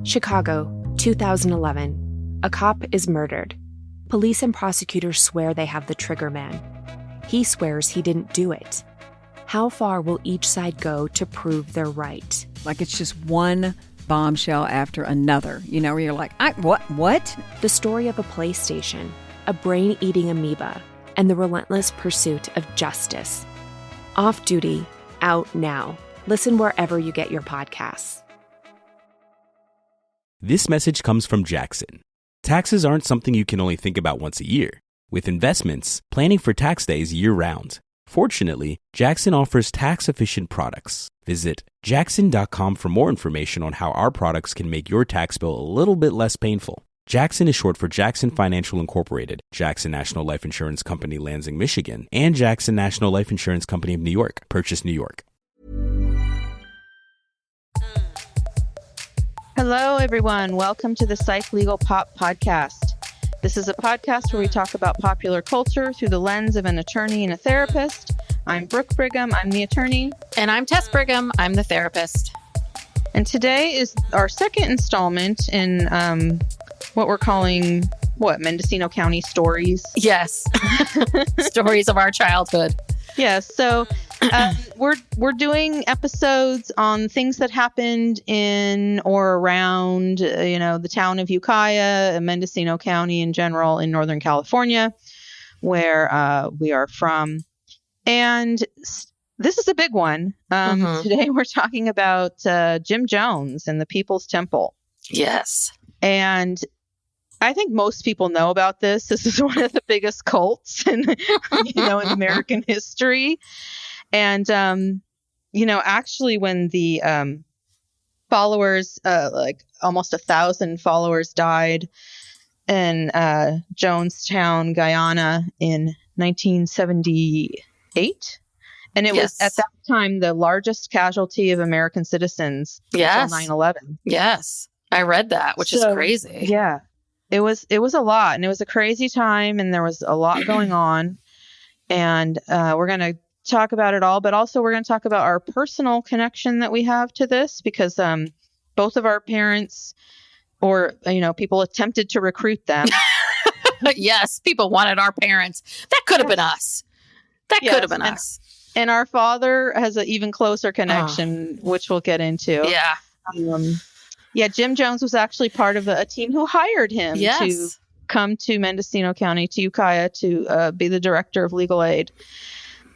Chicago, 2011. A cop is murdered. Police and prosecutors swear they have the trigger man. He swears he didn't do it. How far will each side go to prove they're right? Like it's just one bombshell after another, where you're like, what? The story of a PlayStation, a brain-eating amoeba, and the relentless pursuit of justice. Off Duty, out now. Listen wherever you get your podcasts. This message comes from Jackson. Taxes aren't something you can only think about once a year. With investments, planning for tax day is year-round. Fortunately, Jackson offers tax-efficient products. Visit jackson.com for more information on how our products can make your tax bill a little bit less painful. Jackson is short for Jackson Financial Incorporated, Jackson National Life Insurance Company, Lansing, Michigan, and Jackson National Life Insurance Company of New York, Purchase, New York. Hello, everyone. Welcome to the Psych Legal Pop Podcast. This is a podcast where we talk about popular culture through the lens of an attorney and a therapist. I'm Brooke Brigham. I'm the attorney. And I'm Tess Brigham. I'm the therapist. And today is our second installment in what we're calling, Mendocino County Stories? Yes. Stories of our childhood. Yes. So we're doing episodes on things that happened in or around, the town of Ukiah and Mendocino County in general in Northern California, where we are from. And this is a big one. Today we're talking about Jim Jones and the People's Temple. Yes. And I think most people know about this. This is one of the biggest cults in American history. And, actually when the followers, like almost 1,000 followers died in Jonestown, Guyana in 1978. And it was at that time the largest casualty of American citizens until 9/11. Yes. I read that, which is crazy. Yeah. It was a lot, and it was a crazy time, and there was a lot going on. And we're going to talk about it all, but also we're going to talk about our personal connection that we have to this, because both of our parents, or people attempted to recruit them. Yes, people wanted our parents. That could have been us. That could have been us. And our father has an even closer connection, which we'll get into. Yeah. Jim Jones was actually part of a team who hired him to come to Mendocino County, to Ukiah, to be the director of legal aid.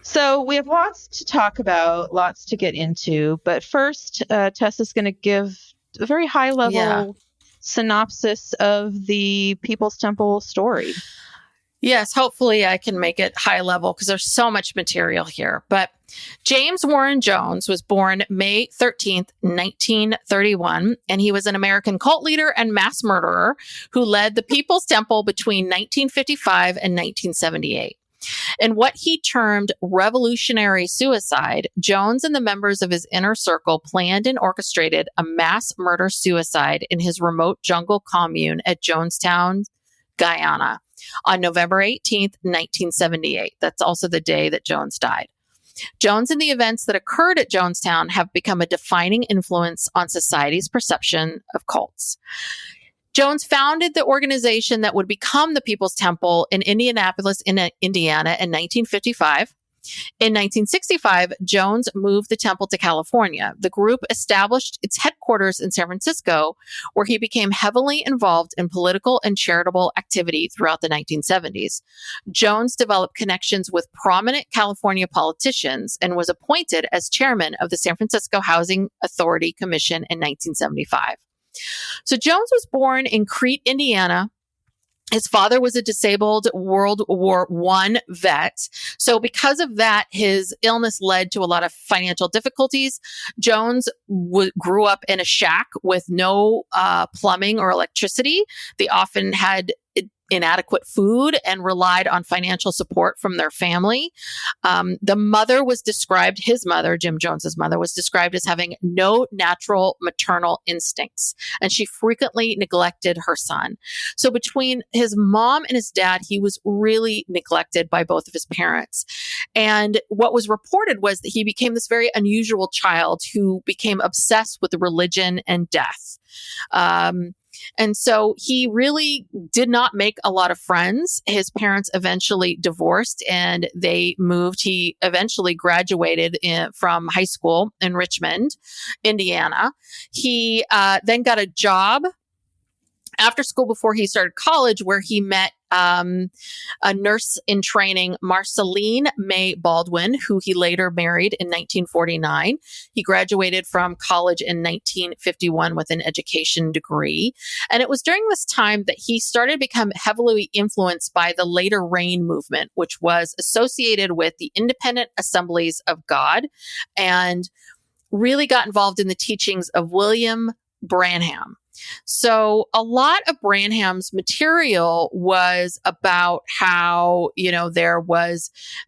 So we have lots to talk about, lots to get into. But first, Tess is going to give a very high-level synopsis of the People's Temple story. Yes, hopefully I can make it high level because there's so much material here. But James Warren Jones was born May 13th, 1931, and he was an American cult leader and mass murderer who led the People's Temple between 1955 and 1978. In what he termed revolutionary suicide, Jones and the members of his inner circle planned and orchestrated a mass murder suicide in his remote jungle commune at Jonestown, Guyana, on November 18th, 1978. That's also the day that Jones died. Jones and the events that occurred at Jonestown have become a defining influence on society's perception of cults. Jones founded the organization that would become the People's Temple in Indianapolis, Indiana in 1955. In 1965, Jones moved the temple to California. The group established its headquarters in San Francisco, where he became heavily involved in political and charitable activity throughout the 1970s. Jones developed connections with prominent California politicians and was appointed as chairman of the San Francisco Housing Authority Commission in 1975. So Jones was born in Crete, Indiana. His father was a disabled World War I vet. So because of that, his illness led to a lot of financial difficulties. Jones grew up in a shack with no plumbing or electricity. They often had inadequate food and relied on financial support from their family. The mother was described, his mother, Jim Jones's mother, was described as having no natural maternal instincts, and she frequently neglected her son. So between his mom and his dad, he was really neglected by both of his parents. And what was reported was that he became this very unusual child who became obsessed with religion and death. And so he really did not make a lot of friends. His parents eventually divorced and they moved. He eventually graduated from high school in Richmond, Indiana. He then got a job after school before he started college, where he met a nurse in training, Marceline May Baldwin, who he later married in 1949. He graduated from college in 1951 with an education degree. And it was during this time that he started to become heavily influenced by the Later Rain movement, which was associated with the Independent Assemblies of God, and really got involved in the teachings of William Branham. So a lot of Branham's material was about how,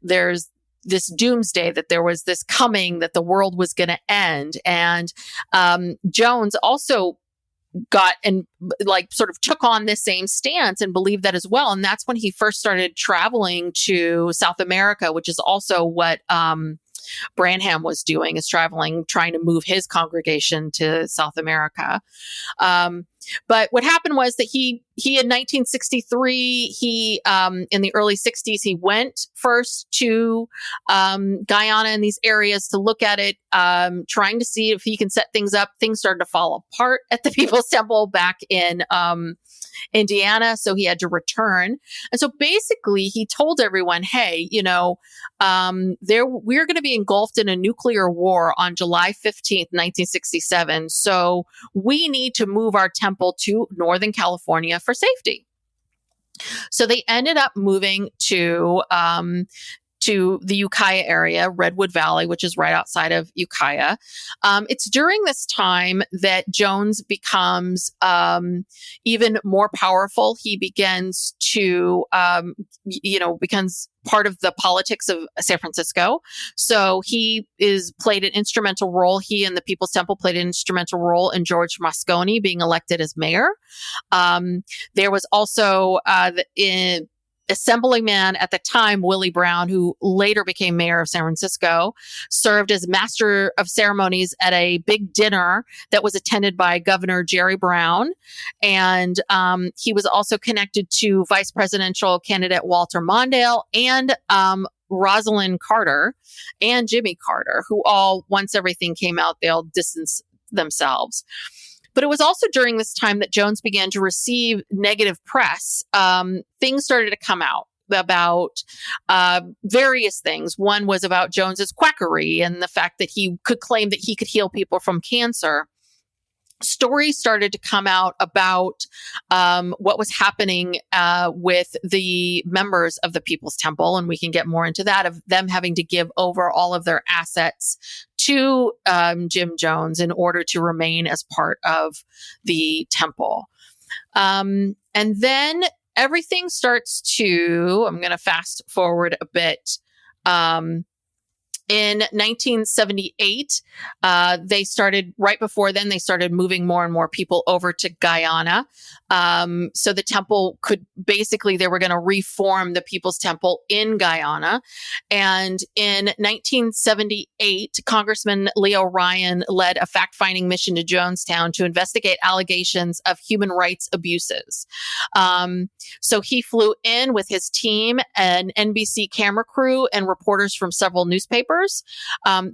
there's this doomsday, that there was this coming, that the world was going to end. And Jones also got and sort of took on this same stance and believed that as well. And that's when he first started traveling to South America, which is also what Branham was doing, is traveling, trying to move his congregation to South America. But what happened was that he in 1963, in the early 60s, he went first to Guyana and these areas to look at it, trying to see if he can set things up. Things started to fall apart at the People's Temple back in Indiana, so he had to return. And so basically he told everyone, hey, we're going to be engulfed in a nuclear war on July 15th, 1967. So we need to move our temple to Northern California for safety. So they ended up moving to the Ukiah area, Redwood Valley, which is right outside of Ukiah. It's during this time that Jones becomes even more powerful. He begins to, becomes part of the politics of San Francisco. So he played an instrumental role. He and the People's Temple played an instrumental role in George Moscone being elected as mayor. There was also Assemblyman at the time, Willie Brown, who later became mayor of San Francisco, served as master of ceremonies at a big dinner that was attended by Governor Jerry Brown. And he was also connected to vice presidential candidate Walter Mondale and Rosalind Carter and Jimmy Carter, who all, once everything came out, they all distanced themselves. But it was also during this time that Jones began to receive negative press. Things started to come out about various things. One was about Jones's quackery and the fact that he could claim that he could heal people from cancer. Stories started to come out about what was happening with the members of the People's Temple, and we can get more into that, of them having to give over all of their assets to Jim Jones in order to remain as part of the temple. And then everything starts to, I'm going to fast forward a bit. In 1978, they started moving more and more people over to Guyana. So the temple they were going to reform the People's Temple in Guyana. And in 1978, Congressman Leo Ryan led a fact-finding mission to Jonestown to investigate allegations of human rights abuses. So he flew in with his team, an NBC camera crew, and reporters from several newspapers.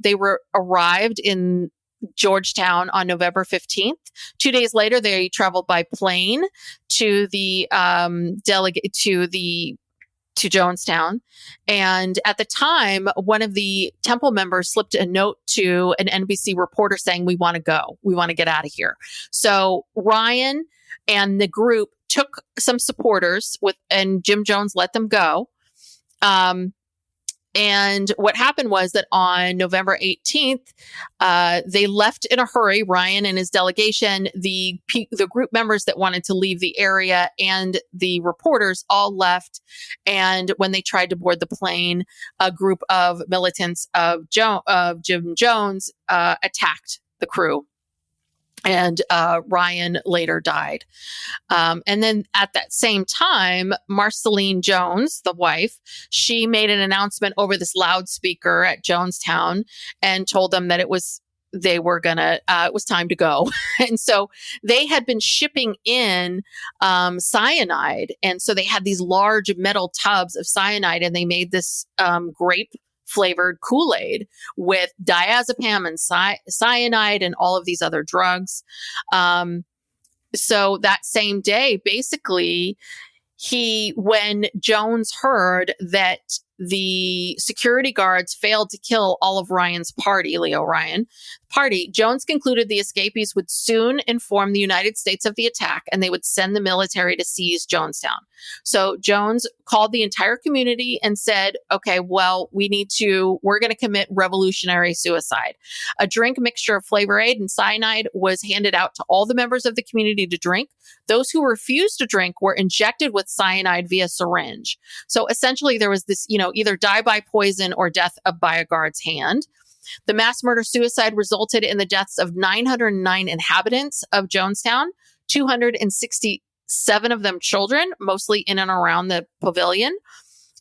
They arrived in Georgetown on November 15th. 2 days later, they traveled by plane to Jonestown. And at the time, one of the temple members slipped a note to an NBC reporter saying, "We want to go. We want to get out of here." So Ryan and the group took some supporters and Jim Jones let them go. And what happened was that on November 18th, they left in a hurry, Ryan and his delegation, the group members that wanted to leave the area and the reporters all left. And when they tried to board the plane, a group of militants of Jim Jones attacked the crew. And Ryan later died. And then at that same time, Marceline Jones, the wife, she made an announcement over this loudspeaker at Jonestown and told them that it was time to go. And so they had been shipping in cyanide. And so they had these large metal tubs of cyanide, and they made this grape flavored Kool-Aid with diazepam and cyanide and all of these other drugs. So that same day, basically, when Jones heard that the security guards failed to kill all of Ryan's party, Leo Ryan party, Jones concluded the escapees would soon inform the United States of the attack, and they would send the military to seize Jonestown. So Jones called the entire community and said, okay, well, we're going to commit revolutionary suicide. A drink mixture of Flavor Aid and cyanide was handed out to all the members of the community to drink. Those who refused to drink were injected with cyanide via syringe. So essentially there was this, either die by poison or death by a guard's hand. The mass murder suicide resulted in the deaths of 909 inhabitants of Jonestown, 267 of them children, mostly in and around the pavilion.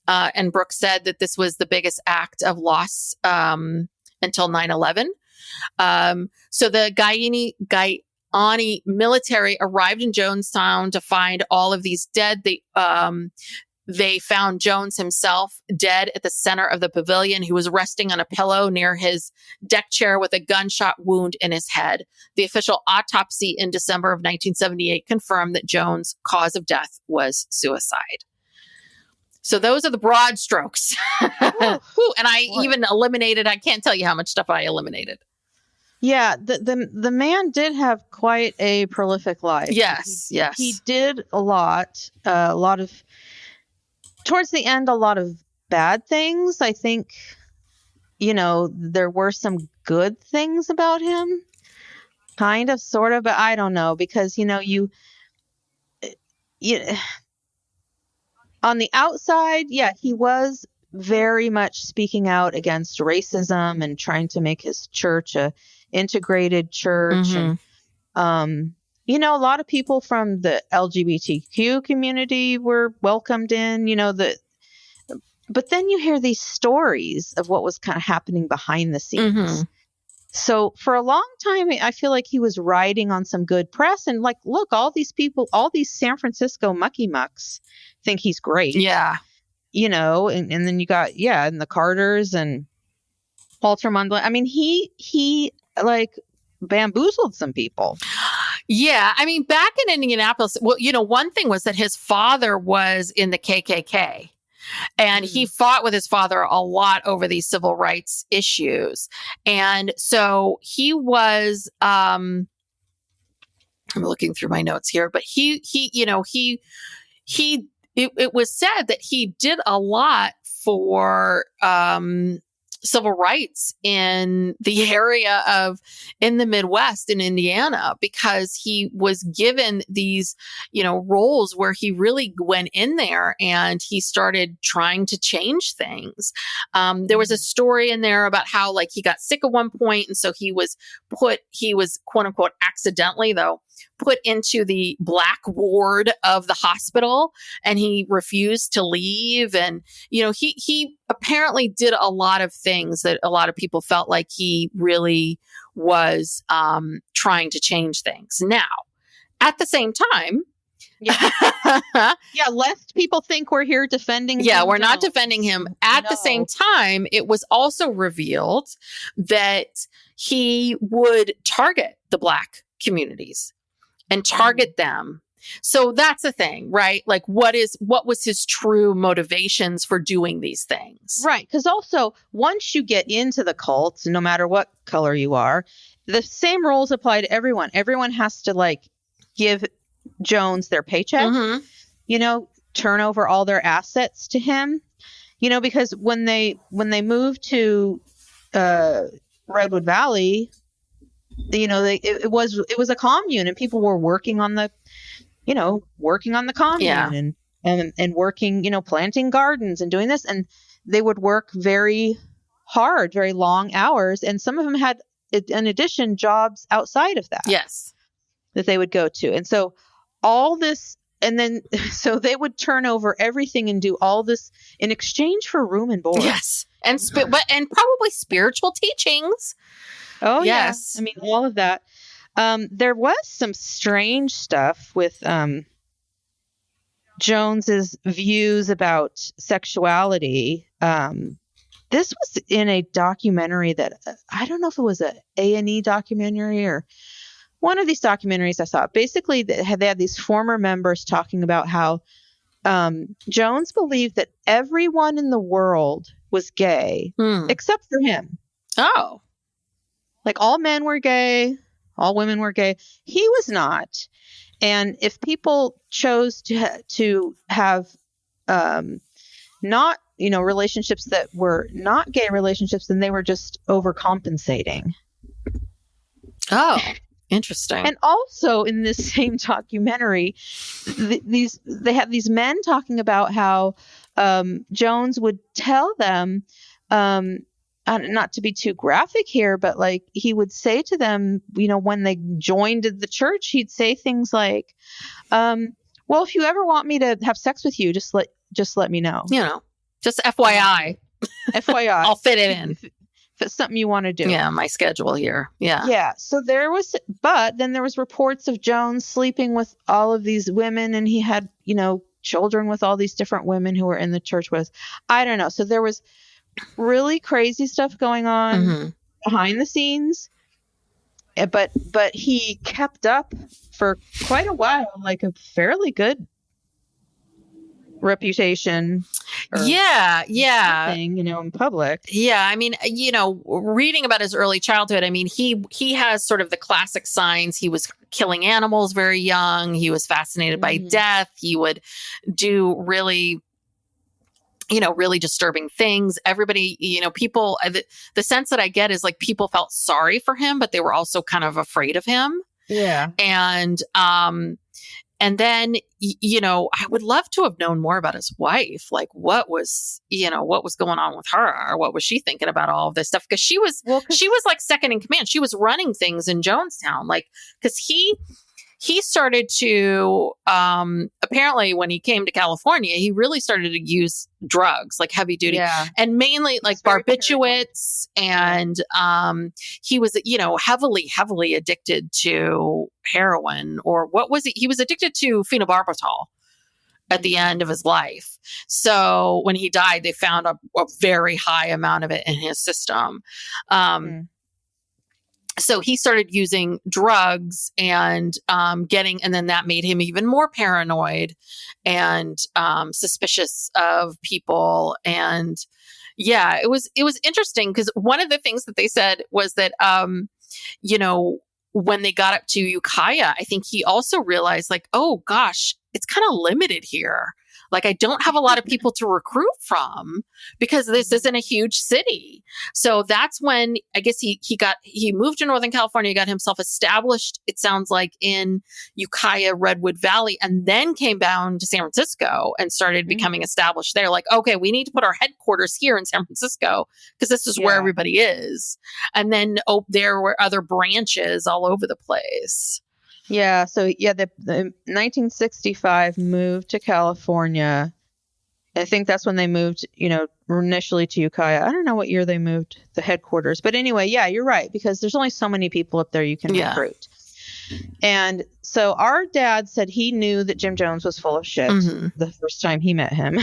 And Brooks said that this was the biggest act of loss until 9/11. So the Guyani military arrived in Jonestown to find all of these dead. They found Jones himself dead at the center of the pavilion. He was resting on a pillow near his deck chair with a gunshot wound in his head. The official autopsy in December of 1978 confirmed that Jones' cause of death was suicide. So those are the broad strokes. And I even eliminated, I can't tell you how much stuff I eliminated. Yeah, the man did have quite a prolific life. Yes. He did a lot of, towards the end, a lot of bad things. I think, there were some good things about him, kind of, sort of, but I don't know, because, you on the outside, he was very much speaking out against racism and trying to make his church a integrated church. Mm-hmm. And, a lot of people from the LGBTQ community were welcomed in, but then you hear these stories of what was kind of happening behind the scenes. Mm-hmm. So for a long time, I feel like he was riding on some good press, and look, all these people, all these San Francisco mucky mucks think he's great. Yeah. And then you got, and the Carters and Walter Mondale. I mean, he bamboozled some people. Yeah. I mean, back in Indianapolis, one thing was that his father was in the KKK. And he fought with his father a lot over these civil rights issues. And so he was, I'm looking through my notes here, but it was said that he did a lot for, civil rights in the area in the Midwest in Indiana, because he was given these, roles where he really went in there and he started trying to change things. There was a story in there about how he got sick at one point. And so he was quote unquote accidentally though put into the black ward of the hospital, and he refused to leave. And, he apparently did a lot of things that a lot of people felt like he really was trying to change things. Now, at the same time, lest people think we're here defending him. Yeah, we're not defending him. At the same time, it was also revealed that he would target the Black communities and target them. So that's the thing, right? What was his true motivations for doing these things? Right. Because also, once you get into the cult, no matter what color you are, the same rules apply to everyone. Everyone has to give Jones their paycheck, turn over all their assets to him. because when they moved to Redwood Valley, it was a commune, and people were working on the commune and working, planting gardens and doing this, and they would work very hard, very long hours, and some of them had, in addition, jobs outside of that. Yes. That they would go to, and so all this. And then, so they would turn over everything and do all this in exchange for room and board. Yes, and probably spiritual teachings. Oh, yes. Yeah. I mean, all of that. There was some strange stuff with Jones's views about sexuality. This was in a documentary that I don't know if it was a A&E documentary or one of these documentaries I saw. Basically, they had these former members talking about how Jones believed that everyone in the world was gay except for him. Oh. Like all men were gay, all women were gay. He was not. And if people chose to have not, relationships that were not gay relationships, then they were just overcompensating. Oh. Interesting. And also in this same documentary, they have these men talking about how Jones would tell them, not to be too graphic here, but like he would say to them, when they joined the church, he'd say things like, well, if you ever want me to have sex with you, just let me know. Just FYI. FYI. I'll fit it in. If it's something you want to do. Yeah, my schedule here. Yeah. Yeah. So then there was reports of Jones sleeping with all of these women, and he had, children with all these different women who were in the church with. I don't know. So there was really crazy stuff going on behind the scenes. But he kept up for quite a while, like a fairly good reputation. In public. Yeah, I mean, reading about his early childhood, I mean, he has sort of the classic signs. He was killing animals very young. He was fascinated by death. He would do really disturbing things. Everybody, people, the sense that I get is like people felt sorry for him, but they were also kind of afraid of him. Yeah. And then, I would love to have known more about his wife. Like what was going on with her? Or what was she thinking about all of this stuff? Because she was like second in command. She was running things in Jonestown. Like, because he started to, apparently when he came to California, he really started to use drugs, like heavy duty, and mainly like barbiturates. And he was, heavily addicted to heroin, or what was it? He was addicted to phenobarbital at the end of his life. So when he died, they found a very high amount of it in his system. So he started using drugs and and then that made him even more paranoid and suspicious of people. And yeah, it was interesting because one of the things that they said was that, when they got up to Ukiah, I think he also realized like, oh gosh, it's kind of limited here. Like I don't have a lot of people to recruit from because this isn't a huge city. So that's when I guess he moved to Northern California, got himself established, it sounds like, in Ukiah, Redwood Valley, and then came down to San Francisco and started becoming established there. Like, okay, we need to put our headquarters here in San Francisco because this is where everybody is. And then there were other branches all over the place. Yeah. So the 1965 moved to California. I think that's when they moved, initially to Ukiah. I don't know what year they moved the headquarters, but anyway, yeah, you're right, because there's only so many people up there you can recruit. And so our dad said he knew that Jim Jones was full of shit the first time he met him.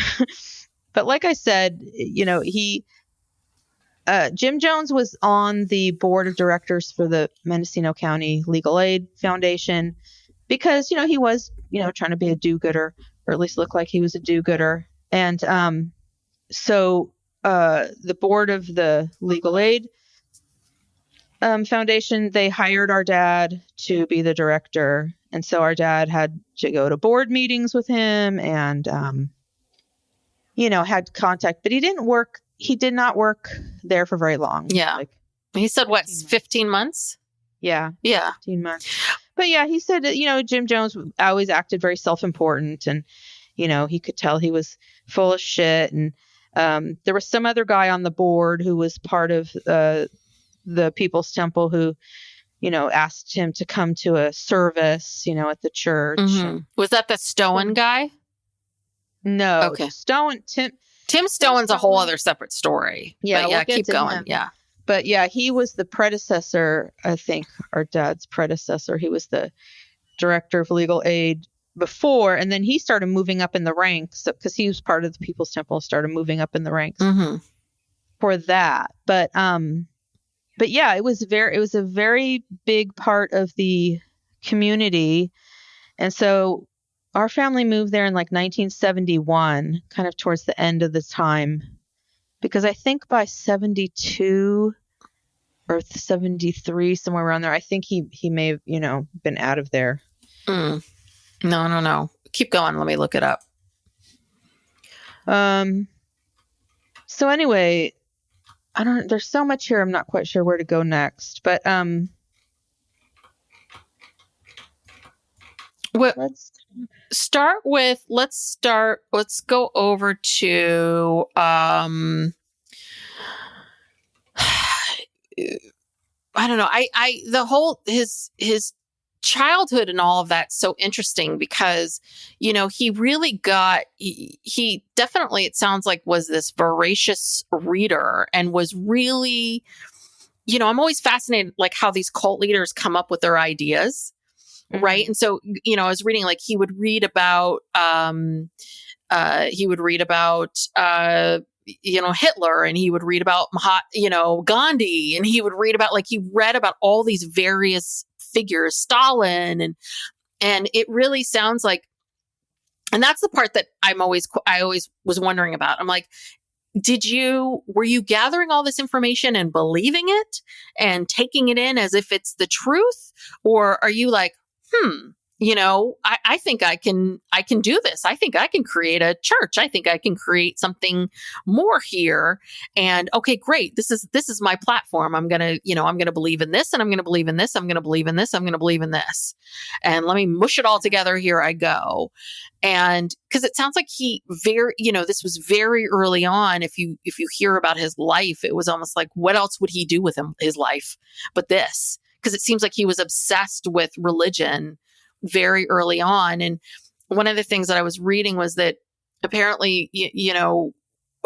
But like I said, Jim Jones was on the board of directors for the Mendocino County Legal Aid Foundation because, he was, trying to be a do-gooder, or at least look like he was a do-gooder. And so the board of the Legal Aid Foundation, they hired our dad to be the director. And so our dad had to go to board meetings with him and had contact, but he did not work there for very long. Yeah. He said, what, 15 months? Yeah. Yeah. 15 months. But yeah, he said that, Jim Jones always acted very self-important, and, he could tell he was full of shit. And there was some other guy on the board who was part of the People's Temple who, asked him to come to a service, at the church. Mm-hmm. Was that the Stowen guy? No. Okay. Tim Stowen's a whole other separate story. Yeah. But yeah, we'll keep going. Yeah. But yeah, he was the predecessor, I think, our dad's predecessor. He was the director of legal aid before, and then he started moving up in the ranks because he was part of the People's Temple, started moving up in the ranks for that. But yeah, it was a very big part of the community. And so our family moved there in like 1971, kind of towards the end of the time. Because I think by 72 or 73, somewhere around there, I think he may have, been out of there. No. Keep going. Let me look it up. So anyway, there's so much here. I'm not quite sure where to go next, but, let's go over to, I don't know. His childhood and all of that's so interesting because, he really he definitely, it sounds like, was this voracious reader and was really, I'm always fascinated, like how these cult leaders come up with their ideas. Right. And so, I was reading, like, he would read about, Hitler, and he would read about, Gandhi, and he would read about, like, he read about all these various figures, Stalin, and it really sounds like, and that's the part that I always was wondering about. I'm like, were you gathering all this information and believing it and taking it in as if it's the truth? Or are you like, I think I can do this. I think I can create a church. I think I can create something more here. And okay, great. This is my platform. I'm going to believe in this, and I'm going to believe in this. I'm going to believe in this. I'm going to believe in this. And let me mush it all together. Here I go. And because it sounds like this was very early on. If you hear about his life, it was almost like, what else would he do with his life but this? Because it seems like he was obsessed with religion very early on. And one of the things that I was reading was that apparently,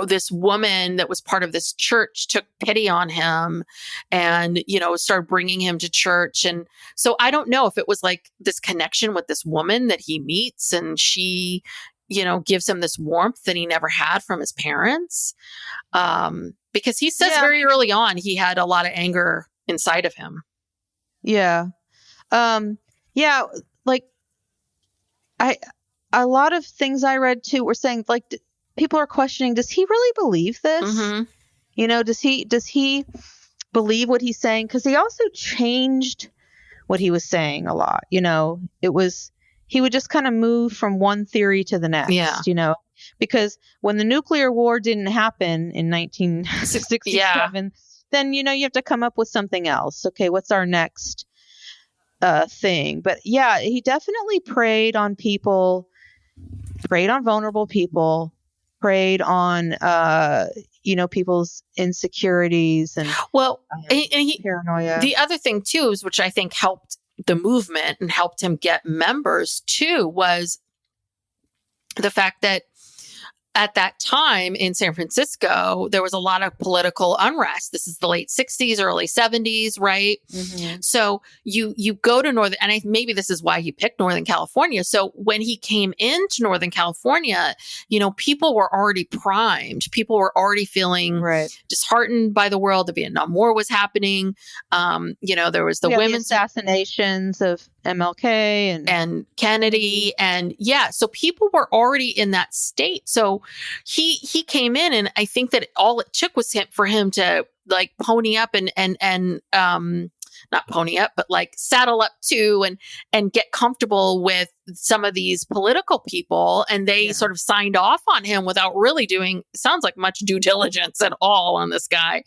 this woman that was part of this church took pity on him and, started bringing him to church. And so I don't know if it was like this connection with this woman that he meets, and she, gives him this warmth that he never had from his parents. Because he says very early on, he had a lot of anger inside of him. Yeah. Like a lot of things I read too were saying, like, people are questioning, does he really believe this? Mm-hmm. Does he believe what he's saying? Cause he also changed what he was saying a lot. He would just kind of move from one theory to the next, because when the nuclear war didn't happen in 1967, then, you have to come up with something else. Okay. What's our next thing? But yeah, he definitely preyed on people, preyed on vulnerable people, preyed on, people's insecurities and paranoia. The other thing too, is which I think helped the movement and helped him get members too, was the fact that at that time in San Francisco, there was a lot of political unrest. This is the late 60s, early 70s, right? Mm-hmm. So you go to Northern, and maybe this is why he picked Northern California. So when he came into Northern California, people were already primed. People were already feeling disheartened by the world. The Vietnam War was happening. There was the women's assassinations of MLK and Kennedy. And so people were already in that state. So he came in, and I think that all it took was for him to like pony up and not pony up, but like saddle up to and get comfortable with some of these political people. And they sort of signed off on him without really doing, sounds like much due diligence at all on this guy.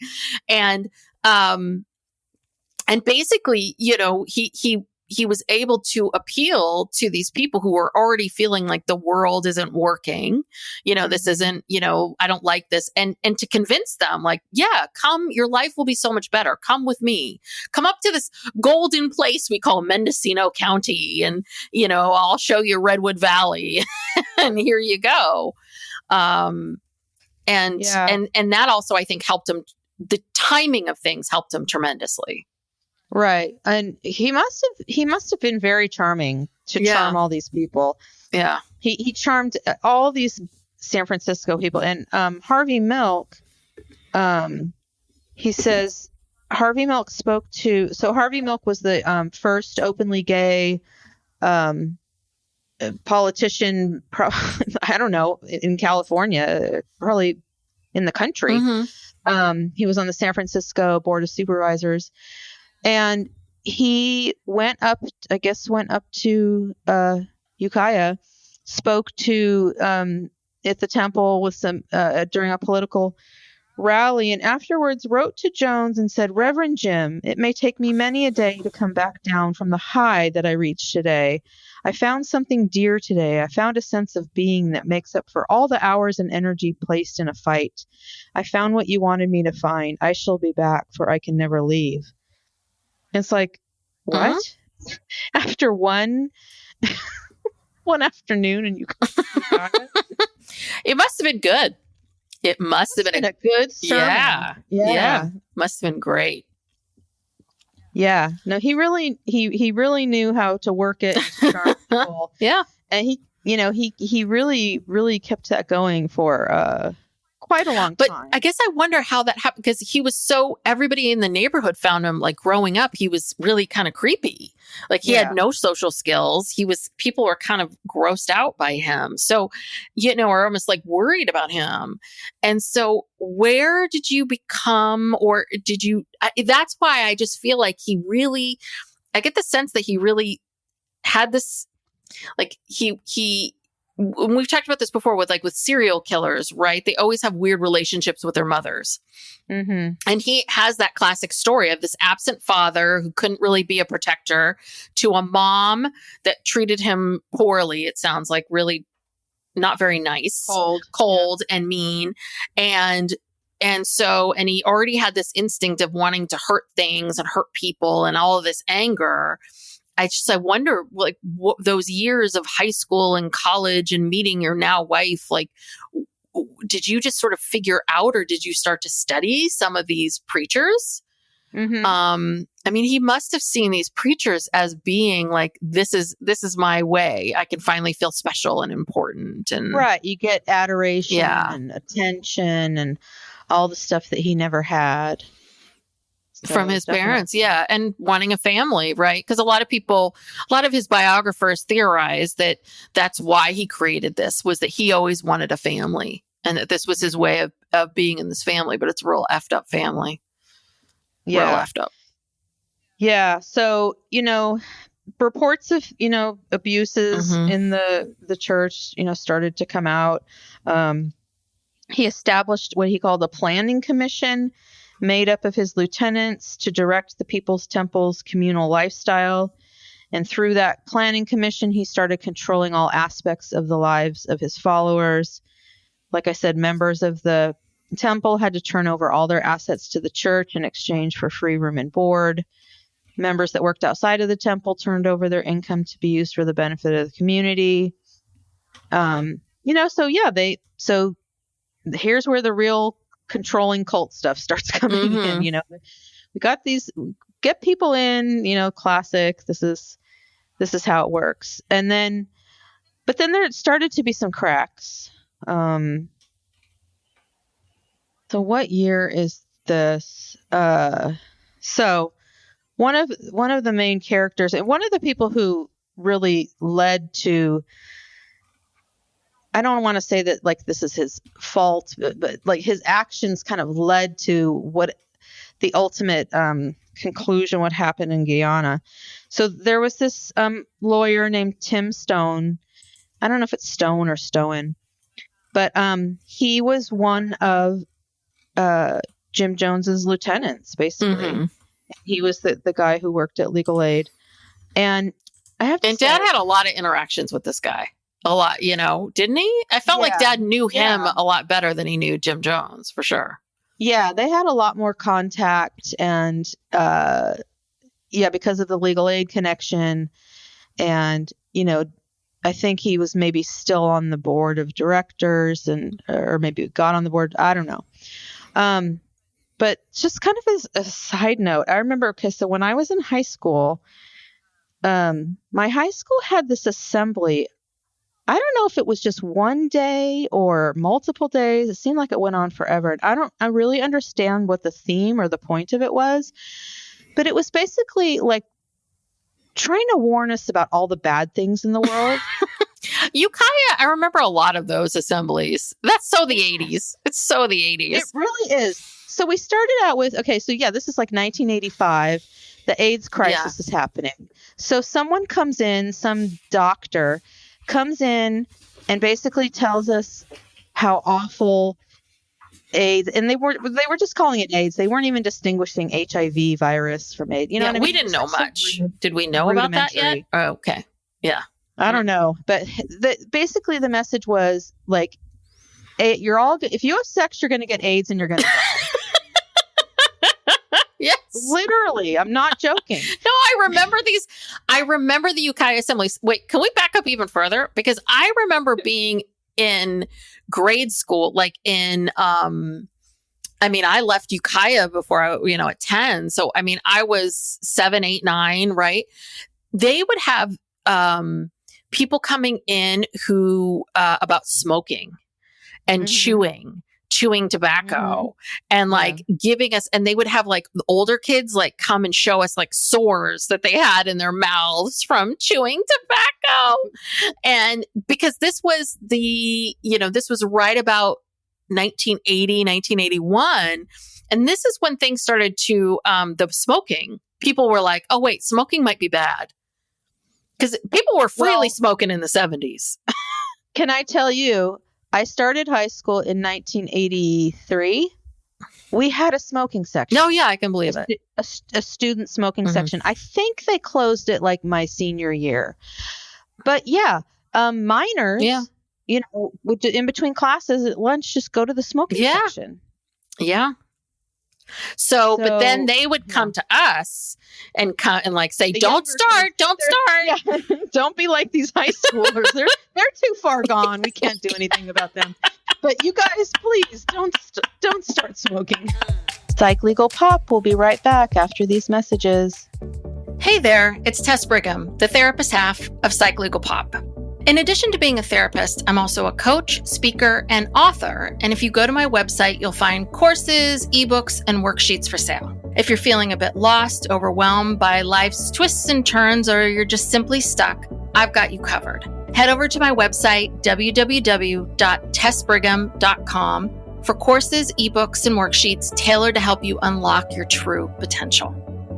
And basically, you know, he was able to appeal to these people who were already feeling like the world isn't working. You know, this isn't, you know, I don't like this. And to convince them like, yeah, come, your life will be so much better. Come with me. Come up to this golden place we call Mendocino County. And, you know, I'll show you Redwood Valley and here you go. And that also, I think, helped him. The timing of things helped him tremendously. Right. And he must have been very charming to charm all these people. Yeah. He charmed all these San Francisco people. And Harvey Milk, he says Harvey Milk Harvey Milk was the first openly gay politician, I don't know, in California, probably in the country. Mm-hmm. He was on the San Francisco Board of Supervisors. And he went up to Ukiah, spoke to at the temple with some during a political rally, and afterwards wrote to Jones and said, "Reverend Jim, it may take me many a day to come back down from the high that I reached today. I found something dear today. I found a sense of being that makes up for all the hours and energy placed in a fight. I found what you wanted me to find. I shall be back, for I can never leave." It's like, what? Uh-huh. After one afternoon and you come to Ukiah? It must have been good. It must have been a good sermon. Yeah. Must have been great. Yeah. No, he really knew how to work it and charm people. Yeah. And he really kept that going for quite a long time. But I guess I wonder how that happened, because he was everybody in the neighborhood found him, like, growing up, he was really kind of creepy. Like, he had no social skills. People were kind of grossed out by him. So, you know, or almost like worried about him. And so where did you become, or did you, that's why I just feel like I get the sense that he really had this, like we've talked about this before with serial killers, right? They always have weird relationships with their mothers. Mm-hmm. And he has that classic story of this absent father who couldn't really be a protector, to a mom that treated him poorly. It sounds like really not very nice, cold and mean. And he already had this instinct of wanting to hurt things and hurt people and all of this anger. I wonder, like, what those years of high school and college and meeting your now wife, like, did you just sort of figure out, or did you start to study some of these preachers? Mm-hmm. I mean, he must have seen these preachers as being like, this is my way. I can finally feel special and important. And right. You get adoration and attention and all the stuff that he never had. So from his parents. Yeah. And wanting a family, right? Because a lot of his biographers theorize that that's why he created this, was that he always wanted a family, and that this was his way of being in this family, but it's a real effed up family. Yeah. Real effed up. Yeah. So, reports of, abuses in the church, started to come out. He established what he called a planning commission, made up of his lieutenants, to direct the People's Temple's communal lifestyle. And through that planning commission, he started controlling all aspects of the lives of his followers. Like I said, members of the temple had to turn over all their assets to the church in exchange for free room and board. Members that worked outside of the temple turned over their income to be used for the benefit of the community. So here's where the real controlling cult stuff starts coming in. We got these, get people in, classic, this is how it works. But then there started to be some cracks. So what year is this? So one of the main characters, and one of the people who really led to, I don't want to say that like this is his fault, but like his actions kind of led to what the ultimate conclusion what happened in Guyana. So there was this lawyer named Tim Stone. I don't know if it's Stone or Stowen, but he was one of Jim Jones's lieutenants, basically. Mm-hmm. He was the guy who worked at Legal Aid. And I have to say, Dad had a lot of interactions with this guy. A lot, didn't he? I felt like Dad knew him a lot better than he knew Jim Jones, for sure. Yeah, they had a lot more contact, and because of the Legal Aid connection. And, I think he was maybe still on the board of directors or maybe got on the board. I don't know. But just kind of as a side note, I remember, so when I was in high school, my high school had this assembly. I don't know if it was just one day or multiple days. It seemed like it went on forever. And I really understand what the theme or the point of it was, but it was basically like trying to warn us about all the bad things in the world. Ukiah, I remember a lot of those assemblies. That's so the 80s. It's so the 80s. It really is. So we started out with, this is like 1985. The AIDS crisis is happening. So someone comes in, some doctor comes in and basically tells us how awful AIDS, and they were just calling it AIDS. They weren't even distinguishing HIV virus from AIDS. What I mean? We didn't know much. Did we know about that yet? Oh, okay. Yeah. I don't know. But basically the message was like, if you have sex, you're going to get AIDS and you're going to die. Yes. Literally. I'm not joking. No, I remember these. I remember the Ukiah assemblies. Wait, can we back up even further? Because I remember being in grade school, like I left Ukiah before at 10. So, I was 7, 8, 9, right? They would have people coming in who about smoking and chewing tobacco and giving us, and they would have like the older kids like come and show us like sores that they had in their mouths from chewing tobacco. And because this was this was right about 1980, 1981. And this is when things started to, the smoking, people were like, oh wait, smoking might be bad. Because people were freely smoking in the 70s. Can I tell you, I started high school in 1983. We had a smoking section. No, yeah, I can believe it. A student smoking section. I think they closed it like my senior year. But minors, would in between classes at lunch, just go to the smoking section. Yeah. So, but then they would come to us and say, don't start. Yeah. Don't be like these high schoolers. They're too far gone. We can't do anything about them. But you guys, please don't start smoking. Psych Legal Pop will be right back after these messages. Hey there, it's Tess Brigham, the therapist half of Psych Legal Pop. In addition to being a therapist, I'm also a coach, speaker, and author. And if you go to my website, you'll find courses, ebooks, and worksheets for sale. If you're feeling a bit lost, overwhelmed by life's twists and turns, or you're just simply stuck, I've got you covered. Head over to my website, www.tessbrigham.com, for courses, ebooks, and worksheets tailored to help you unlock your true potential.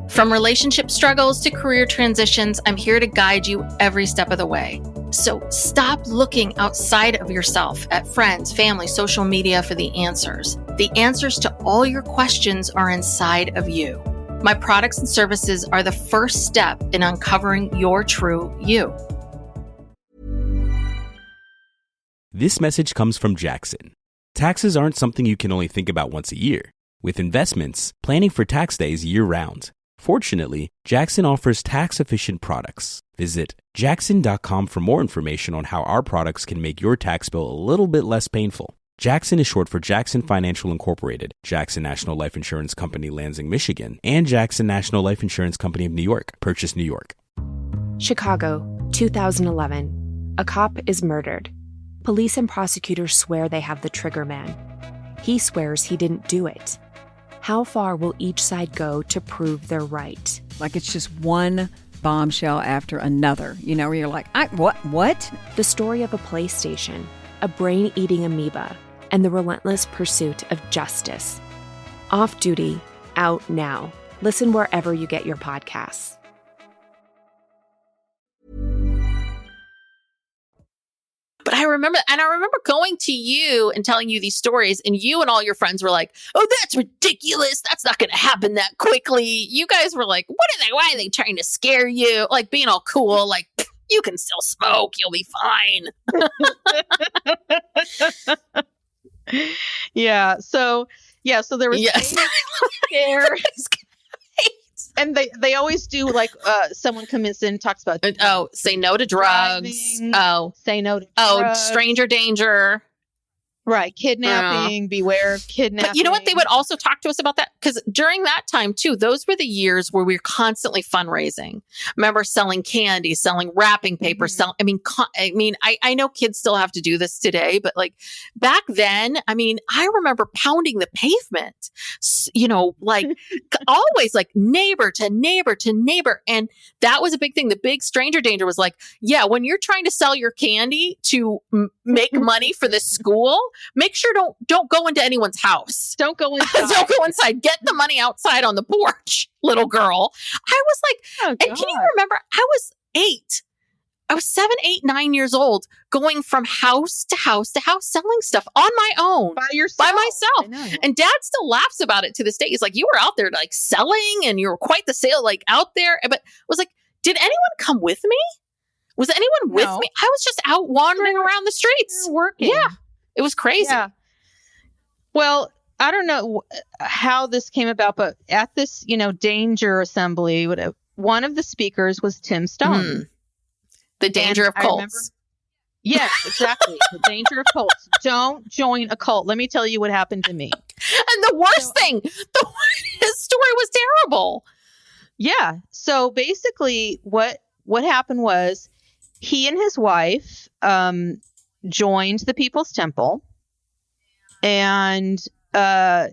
From relationship struggles to career transitions, I'm here to guide you every step of the way. So stop looking outside of yourself at friends, family, social media for the answers. The answers to all your questions are inside of you. My products and services are the first step in uncovering your true you. This message comes from Jackson. Taxes aren't something you can only think about once a year. With investments, planning for tax day is year-round. Fortunately, Jackson offers tax-efficient products. Visit jackson.com for more information on how our products can make your tax bill a little bit less painful. Jackson is short for Jackson Financial Incorporated, Jackson National Life Insurance Company, Lansing, Michigan, and Jackson National Life Insurance Company of New York, Purchase, New York. Chicago, 2011. A cop is murdered. Police and prosecutors swear they have the trigger man. He swears he didn't do it. How far will each side go to prove they're right? Like it's just one bombshell after another, where you're like, what? The story of a PlayStation, a brain-eating amoeba, and the relentless pursuit of justice. Off Duty, out now. Listen wherever you get your podcasts. But I remember going to you and telling you these stories, and you and all your friends were like, "Oh, that's ridiculous. That's not going to happen that quickly." You guys were like, why are they trying to scare you? Like being all cool, like, you can still smoke. You'll be fine. Yeah. So there was scare. And they always do, like, someone comes in and talks about say no to drugs. Driving, say no to drugs. Stranger danger. Right. Kidnapping. Beware of kidnapping. But you know what? They would also talk to us about that, because during that time too, those were the years where we were constantly fundraising. Remember selling candy, selling wrapping paper, I know kids still have to do this today, but like back then, I remember pounding the pavement, like always like neighbor to neighbor to neighbor. And that was a big thing. The big stranger danger was like, yeah, when you're trying to sell your candy to make money for this school, make sure don't go into anyone's house. Don't go inside. Don't go inside. Get the money outside on the porch, little girl. I was like, and can you remember? I was 8. I was 7, 8, 9 years old, going from house to house to house, selling stuff on my own. By yourself. By myself. And Dad still laughs about it to this day. He's like, you were out there like selling, and you were quite the sale, like out there. But I was like, did anyone come with me? Was anyone with me? I was just out wandering around the streets. Working. Yeah. It was crazy. Yeah. Well, I don't know how this came about, but at this, danger assembly, one of the speakers was Tim Stone. The danger of cults. Yes, exactly. The danger of cults. Don't join a cult. Let me tell you what happened to me. And the worst thing, his story was terrible. Yeah. So basically what happened was he and his wife, joined the People's Temple, and I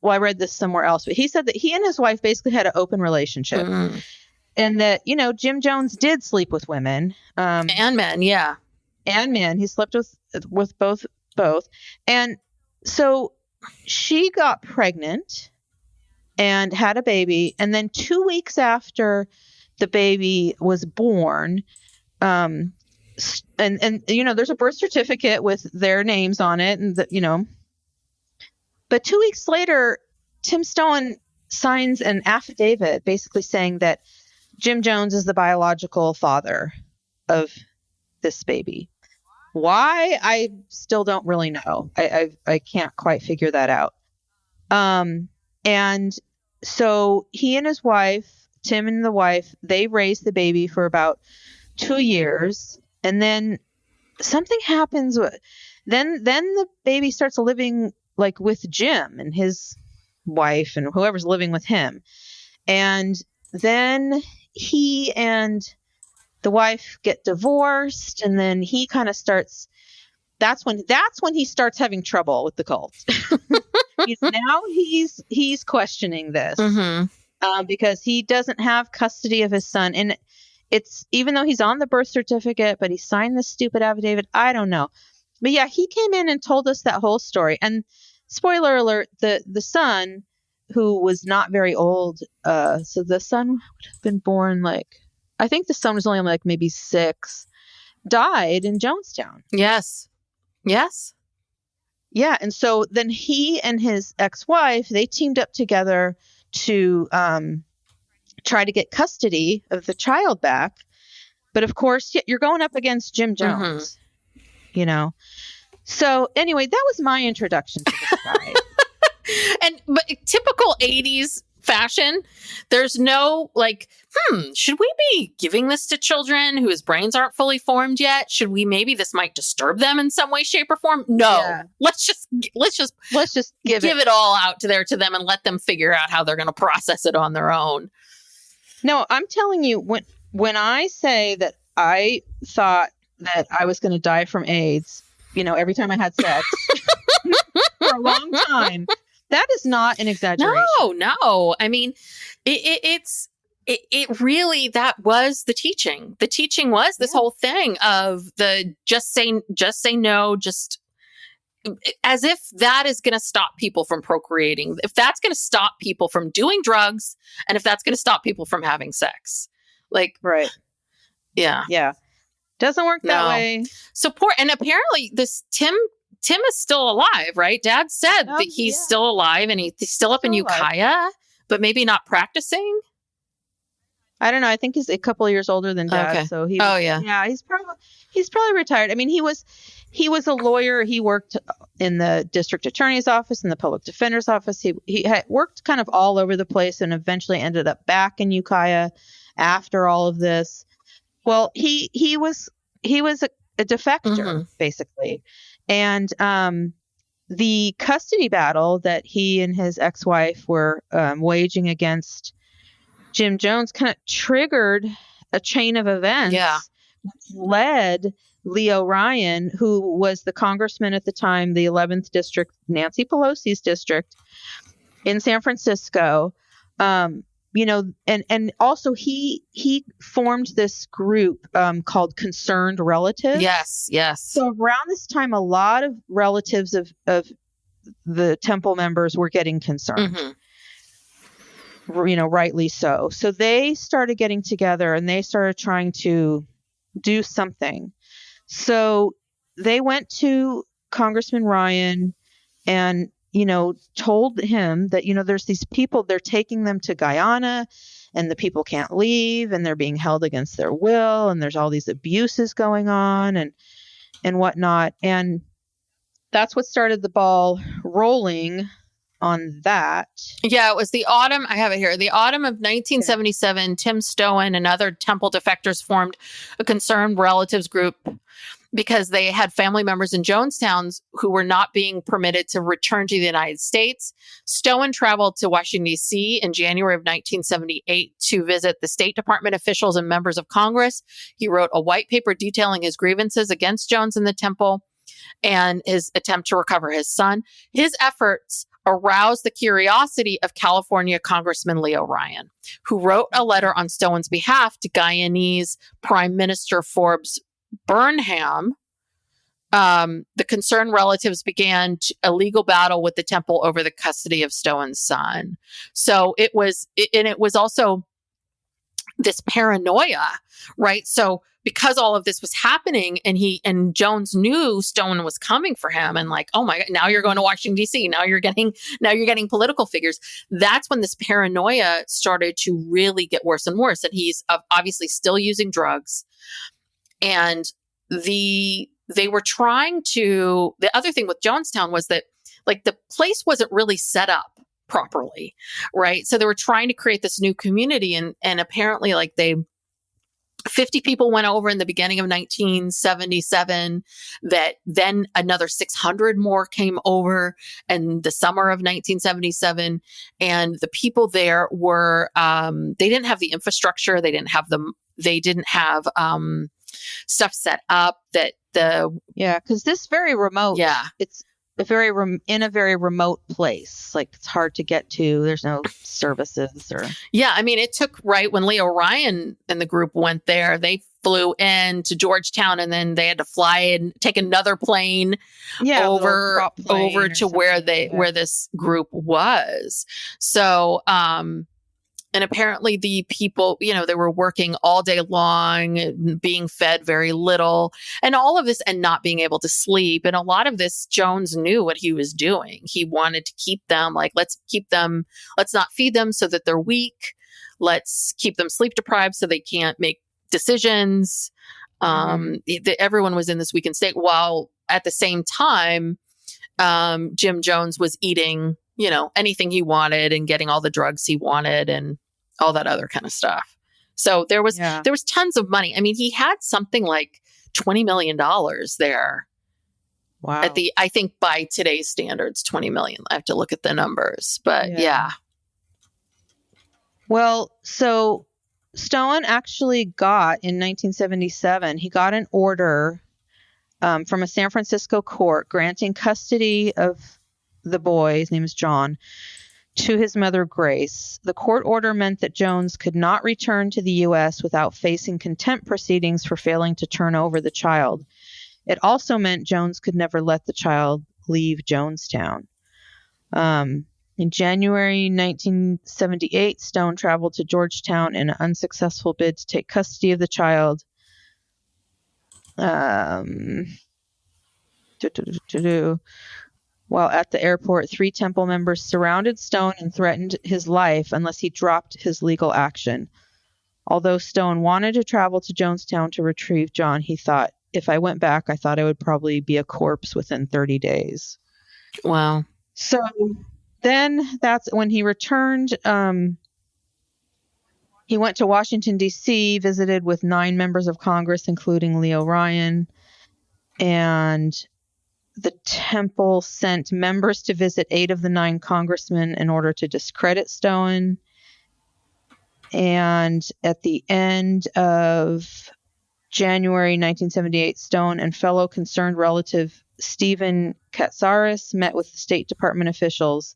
read this somewhere else, but he said that he and his wife basically had an open relationship, and that Jim Jones did sleep with women, and men, and men. He slept with both, and so she got pregnant and had a baby, and then 2 weeks after the baby was born, and there's a birth certificate with their names on it, and but 2 weeks later, Tim Stone signs an affidavit basically saying that Jim Jones is the biological father of this baby. Why? I still don't really know. I can't quite figure that out. And so he and his wife, Tim and the wife, they raised the baby for about 2 years, and then something happens. Then the baby starts living like with Jim and his wife and whoever's living with him, and then he and the wife get divorced, and then he kind of starts. That's when he starts having trouble with the cult. He's questioning this. Because he doesn't have custody of his son. And it's, even though he's on the birth certificate, but he signed this stupid affidavit. I don't know. But yeah, he came in and told us that whole story. And spoiler alert, the son, who was not very old, so the son would have been born I think the son was only like maybe 6, died in Jonestown. Yes. Yeah. And so then he and his ex-wife, they teamed up together to try to get custody of the child back. But of course, you're going up against Jim Jones, So anyway, that was my introduction to this guy. But typical 80s fashion, there's no should we be giving this to children whose brains aren't fully formed yet? Should we, maybe this might disturb them in some way, shape, or form? No. Yeah. Let's just give it all out to them and let them figure out how they're going to process it on their own. No, I'm telling you, when I say that I thought that I was going to die from AIDS, every time I had sex for a long time, that is not an exaggeration. No. I mean, it really, that was the teaching. The teaching was this whole thing of the just say no, as if that is going to stop people from procreating, if that's going to stop people from doing drugs, and if that's going to stop people from having sex. Like, Right. yeah. Yeah. Doesn't work that No. way. So poor, and apparently this Tim is still alive, right? Dad said that he's still alive and he's still up in Ukiah, but maybe not practicing. I don't know. I think he's a couple of years older than Dad. Okay. So he. Oh, yeah. Yeah, he's probably retired. I mean, he was a lawyer. He worked in the district attorney's office and the public defender's office. He had worked kind of all over the place and eventually ended up back in Ukiah after all of this. Well, he was a defector, basically. And the custody battle that he and his ex-wife were waging against Jim Jones kind of triggered a chain of events, which led Leo Ryan, who was the congressman at the time, the 11th district, Nancy Pelosi's district in San Francisco. And also he formed this group called Concerned Relatives. Yes. So around this time, a lot of relatives of the temple members were getting concerned. Rightly so. So they started getting together and they started trying to do something. So they went to Congressman Ryan and, told him that, there's these people, they're taking them to Guyana and the people can't leave and they're being held against their will. And there's all these abuses going on and whatnot. And that's what started the ball rolling on that. Yeah, it was the autumn. I have it here. The autumn of 1977, Tim Stowen and other temple defectors formed a concerned relatives group because they had family members in Jonestown who were not being permitted to return to the United States. Stowen traveled to Washington, D.C. in January of 1978 to visit the State Department officials and members of Congress. He wrote a white paper detailing his grievances against Jones and the temple and his attempt to recover his son. His efforts aroused the curiosity of California Congressman Leo Ryan, who wrote a letter on Stowen's behalf to Guyanese Prime Minister Forbes Burnham. The concerned relatives began a legal battle with the temple over the custody of Stowen's son. So it was also this paranoia, right? So because all of this was happening and Jones knew Stowen was coming for him and like, oh my God, now you're going to Washington, D.C. Now you're getting political figures. That's when this paranoia started to really get worse and worse. And he's obviously still using drugs. And they were trying to, the other thing with Jonestown was that like the place wasn't really set up properly, right? So they were trying to create this new community and apparently like 50 people went over in the beginning of 1977, that then another 600 more came over in the summer of 1977. And the people there were, they didn't have the infrastructure. They didn't have stuff set up because this very remote. Yeah. It's in a very remote place. Like it's hard to get to. There's no services or. Yeah. I mean, it took right when Leo Ryan and the group went there, they flew in to Georgetown and then they had to fly and take another plane over to where this group was. So, and apparently the people, they were working all day long, being fed very little and all of this and not being able to sleep. And a lot of this, Jones knew what he was doing. He wanted to keep them let's not feed them so that they're weak. Let's keep them sleep deprived so they can't make decisions. Everyone was in this weakened state while at the same time, Jim Jones was eating anything he wanted and getting all the drugs he wanted and all that other kind of stuff. So there was tons of money. I mean, he had something like $20 million there. Wow. I think by today's standards, 20 million. I have to look at the numbers, but yeah. Well, so Stowen actually got in 1977, he got an order from a San Francisco court granting custody of the boy, his name is John, to his mother, Grace. The court order meant that Jones could not return to the U.S. without facing contempt proceedings for failing to turn over the child. It also meant Jones could never let the child leave Jonestown. In January 1978, Stone traveled to Georgetown in an unsuccessful bid to take custody of the child. While at the airport, 3 Temple members surrounded Stone and threatened his life unless he dropped his legal action. Although Stone wanted to travel to Jonestown to retrieve John, he thought, if I went back, I thought I would probably be a corpse within 30 days. Wow. So then that's when he returned. He went to Washington, D.C., visited with 9 members of Congress, including Leo Ryan. And the Temple sent members to visit 8 of the 9 congressmen in order to discredit Stone. And at the end of January 1978, Stone and fellow concerned relative Stephen Katsaris met with the State Department officials,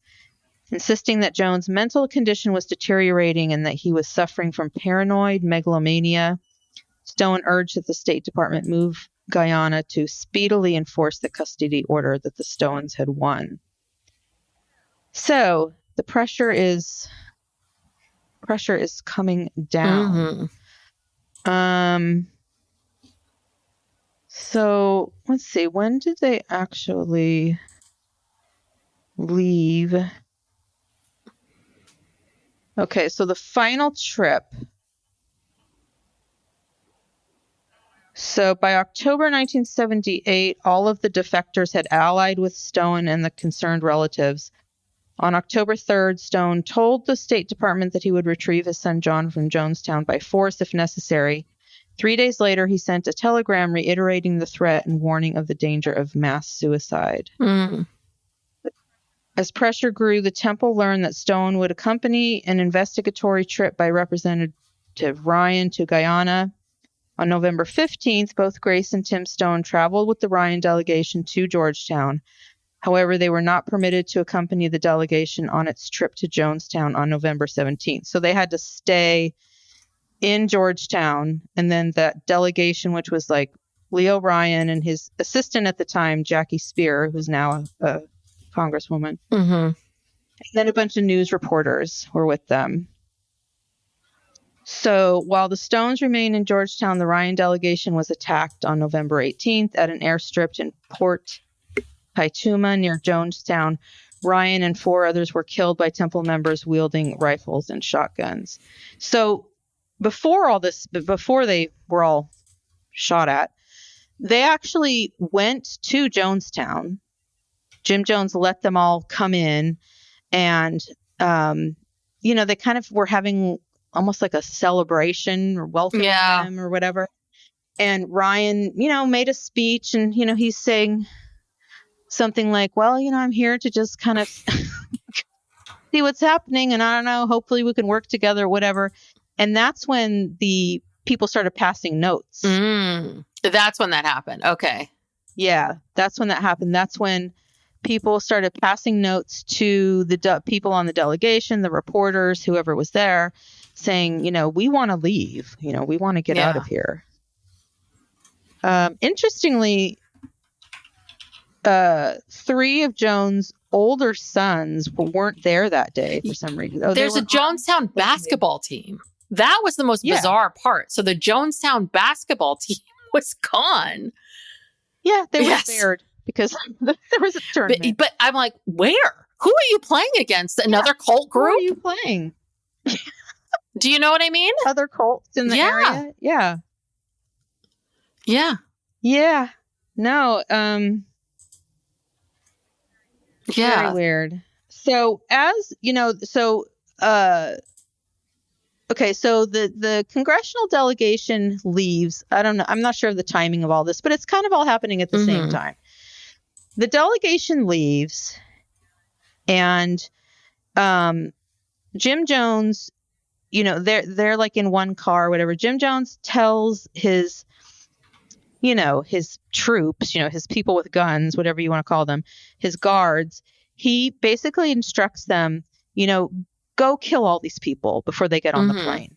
insisting that Jones' mental condition was deteriorating and that he was suffering from paranoid megalomania. Stone urged that the State Department move Guyana to speedily enforce the custody order that the Stones had won. So the pressure is coming down. So let's see, when did they actually leave? Okay, so the final trip. So by October 1978, all of the defectors had allied with Stone and the concerned relatives. On October 3rd, Stone told the State Department that he would retrieve his son John from Jonestown by force if necessary. 3 days later, he sent a telegram reiterating the threat and warning of the danger of mass suicide. As pressure grew, the Temple learned that Stone would accompany an investigatory trip by Representative Ryan to Guyana. On November 15th, both Grace and Tim Stone traveled with the Ryan delegation to Georgetown. However, they were not permitted to accompany the delegation on its trip to Jonestown on November 17th. So they had to stay in Georgetown, and then that delegation, which was like Leo Ryan and his assistant at the time, Jackie Spear, who's now a congresswoman, and then a bunch of news reporters were with them. So while the Stones remained in Georgetown, the Ryan delegation was attacked on November 18th at an airstrip in Port Paituma near Jonestown. Ryan and 4 others were killed by Temple members wielding rifles and shotguns. So before all this, before they were all shot at, they actually went to Jonestown. Jim Jones let them all come in, and, they kind of were having almost like a celebration or welcoming them or whatever. And Ryan, made a speech, and, he's saying something like, well, I'm here to just kind of see what's happening. And I don't know, hopefully we can work together, whatever. And that's when the people started passing notes. That's when that happened. Okay. Yeah, that's when that happened. That's when people started passing notes to the people on the delegation, the reporters, whoever was there, saying, we want to leave. We want to get out of here. Interestingly, 3 of Jones' older sons weren't there that day for some reason. There's a Jonestown basketball team. That was the most bizarre part. So the Jonestown basketball team was gone. Yeah, they were spared because there was a tournament. But I'm like, where? Who are you playing against? Another cult group? Who are you playing? Do you know what I mean? Other cults in the area? Yeah. Yeah. Yeah. No. Very weird. So okay, so the congressional delegation leaves. I don't know. I'm not sure of the timing of all this, but it's kind of all happening at the same time. The delegation leaves, and Jim Jones, they're like in one car or whatever. Jim Jones tells his troops, his people with guns, whatever you want to call them, his guards, he basically instructs them, go kill all these people before they get on the plane.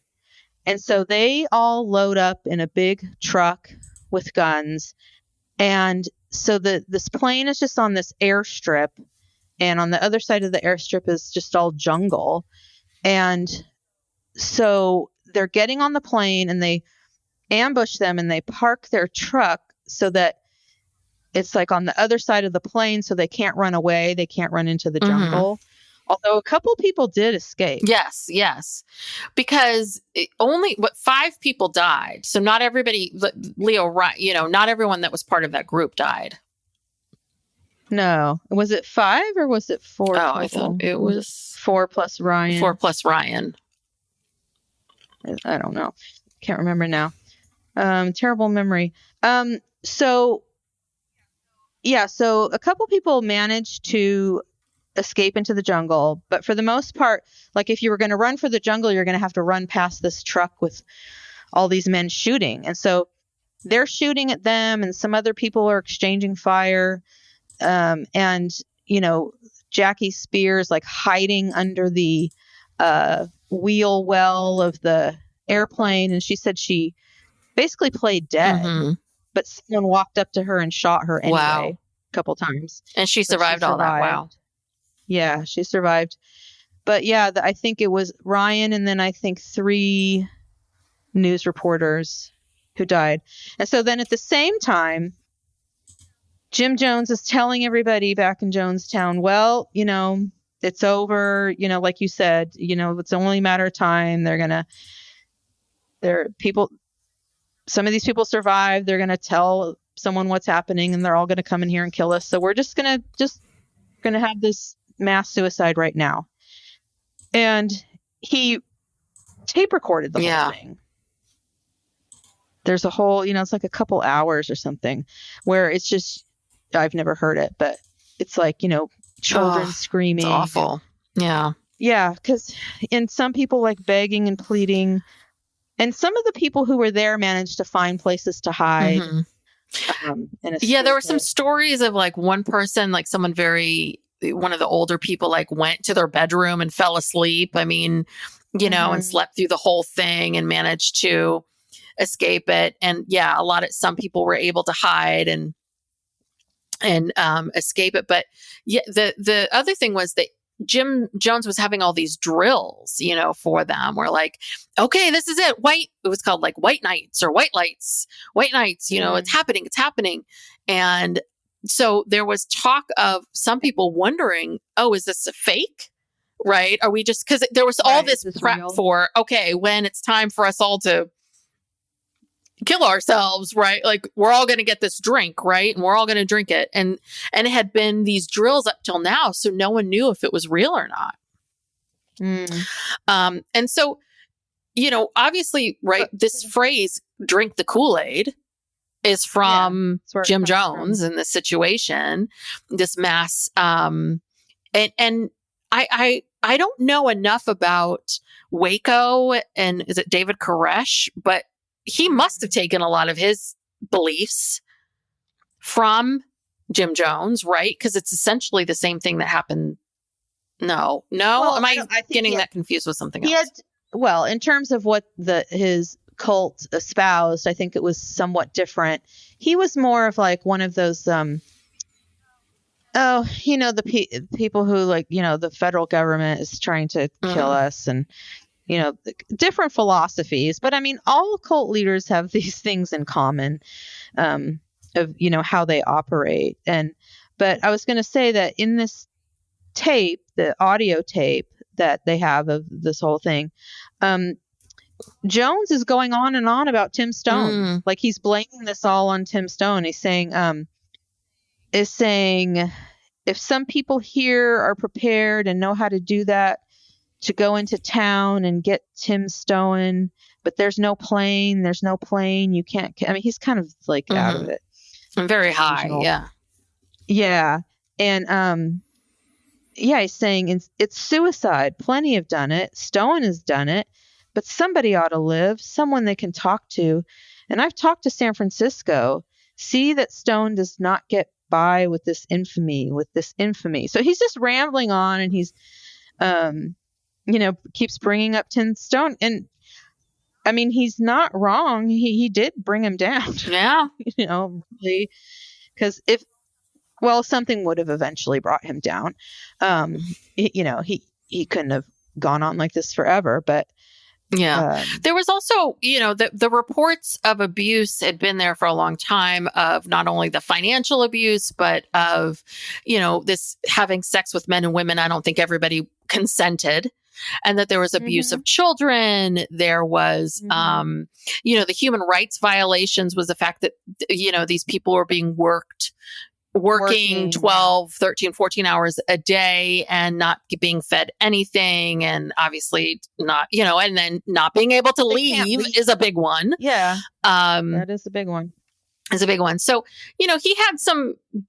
And so they all load up in a big truck with guns, and so this plane is just on this airstrip, and on the other side of the airstrip is just all jungle. And so they're getting on the plane and they ambush them and they park their truck so that it's like on the other side of the plane, so they can't run away. They can't run into the jungle. Although a couple people did escape. Yes. Because only 5 people died. So not everybody, Leo, right? Not everyone that was part of that group died. No. Was it 5 or was it 4? Oh, I thought it was 4 plus Ryan. 4 plus Ryan. I don't know. Can't remember now. Terrible memory. So a couple people managed to escape into the jungle, but for the most part, like if you were going to run for the jungle, you're going to have to run past this truck with all these men shooting. And so they're shooting at them, and some other people are exchanging fire. And Jackie Spears like hiding under the wheel well of the airplane, and she said she basically played dead, but someone walked up to her and shot her anyway. Wow. A couple times, and she survived all that. Wow. Yeah, she survived. But yeah, I think it was Ryan, and then I think 3 news reporters who died. And so then at the same time, Jim Jones is telling everybody back in Jonestown, well, it's over, like you said, it's only a matter of time. Some of these people survived. They're going to tell someone what's happening, and they're all going to come in here and kill us. So we're just going to have this mass suicide right now. And he tape recorded the whole thing. There's a whole, it's like a couple hours or something where it's just, I've never heard it, but it's like, children screaming. It's awful. Yeah. Yeah. And some people like begging and pleading, and some of the people who were there managed to find places to hide. There were some stories of like one person, like one of the older people like went to their bedroom and fell asleep. I mean, and slept through the whole thing and managed to escape it. And some people were able to hide and escape it. But the other thing was that Jim Jones was having all these drills, for them. We're like, okay, this is it. It was called like white nights or white nights, it's happening. And so there was talk of some people wondering, oh, is this a fake? Right? Are we just, because there was all this prep real? For, okay, when it's time for us all to kill ourselves, right? Like we're all going to get this drink, right? And we're all going to drink it. And it had been these drills up till now. So no one knew if it was real or not. And so, obviously, right, this phrase, drink the Kool-Aid, is from Jim Jones in this situation, this mass. And I don't know enough about Waco and is it David Koresh, but he must have taken a lot of his beliefs from Jim Jones, right? Because it's essentially the same thing that happened. No. Well, am I getting that confused with something else? In terms of what his cult espoused, I think it was somewhat different. He was more of like one of those, the people who like, the federal government is trying to kill us, and different philosophies. But I mean, all cult leaders have these things in common, of how they operate. But I was going to say that in this tape, the audio tape that they have of this whole thing, Jones is going on and on about Tim Stone. Like he's blaming this all on Tim Stone. He's saying, if some people here are prepared and know how to do that, to go into town and get Tim Stone, but there's no plane, you can't, he's kind of like out of it. And very high. Yeah. Yeah. And, he's saying it's suicide. Plenty have done it. Stone has done it, but somebody ought to live, someone they can talk to. And I've talked to San Francisco, see that Stone does not get by with this infamy. So he's just rambling on, and he's, keeps bringing up Tim Stone. And I mean, he's not wrong. He did bring him down. Yeah. Really. because something would have eventually brought him down. He couldn't have gone on like this forever, but yeah. There was also, the reports of abuse had been there for a long time, of not only the financial abuse, but of, this having sex with men and women. I don't think everybody consented, and that there was abuse of children. There was, the human rights violations was the fact that, these people were being working 12, 13, 14 hours a day and not being fed anything. And obviously not, and then not being able to leave is a big one. Yeah. That is a big one. So,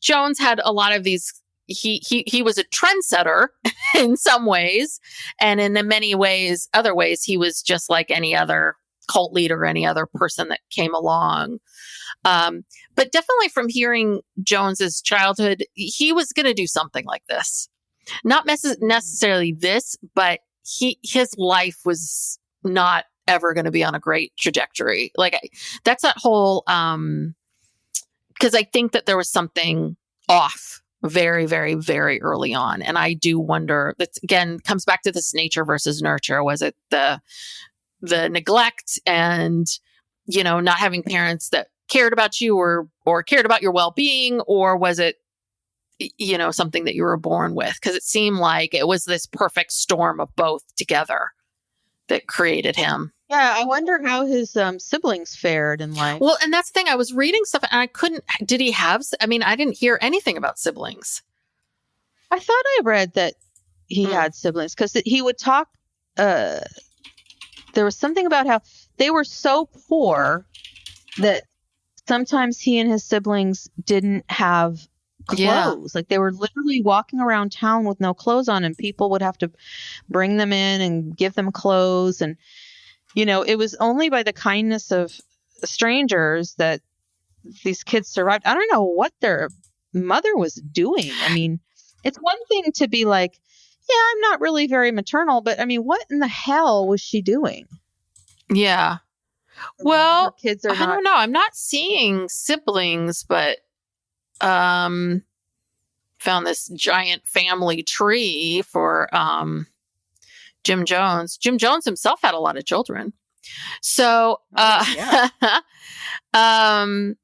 Jones had a lot of these, he was a trendsetter in some ways. And in the other ways, he was just like any other cult leader, any other person that came along. But definitely from hearing Jones's childhood, he was going to do something like this. Not necessarily this, but his life was not ever going to be on a great trajectory. That's that whole, because I think that there was something off very, very, very early on. And I do wonder, that again, comes back to this nature versus nurture. Was it the neglect and, not having parents that cared about you or cared about your well-being, or was it, something that you were born with? Because it seemed like it was this perfect storm of both together that created him. Yeah, I wonder how his siblings fared in life. Well, and that's the thing. I was reading stuff and did he have, I didn't hear anything about siblings. I thought I read that he had siblings, because he would talk, there was something about how they were so poor that sometimes he and his siblings didn't have clothes. Like they were literally walking around town with no clothes on, and people would have to bring them in and give them clothes. And, it was only by the kindness of strangers that these kids survived. I don't know what their mother was doing. It's one thing to be like, yeah, I'm not really very maternal, but what in the hell was she doing? Yeah. Well, her kids are I don't know. I'm not seeing siblings, but found this giant family tree for Jim Jones. Jim Jones himself had a lot of children. So some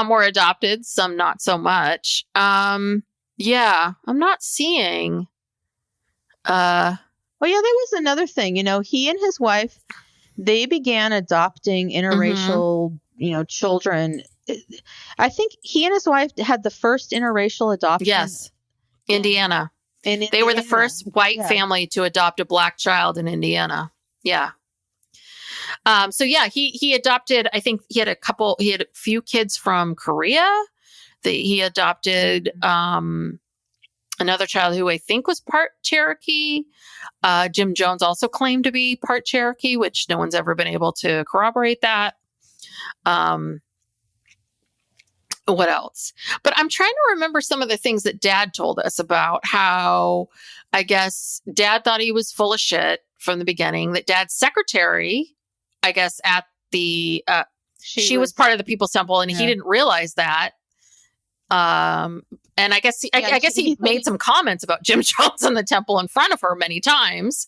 were adopted, some not so much. I'm not seeing. Well, yeah, there was another thing. He and his wife, they began adopting interracial, children. I think he and his wife had the first interracial adoption. Yes, Indiana. They were the first white family to adopt a black child in Indiana. Yeah. He adopted, I think he had a few kids from Korea. He adopted another child who I think was part Cherokee. Jim Jones also claimed to be part Cherokee, which no one's ever been able to corroborate that. What else? But I'm trying to remember some of the things that Dad told us about how, I guess, Dad thought he was full of shit from the beginning, that Dad's secretary, I guess, at the, she was part of the People's Temple, and he didn't realize that. And I guess he made some comments about Jim Jones in the temple in front of her many times.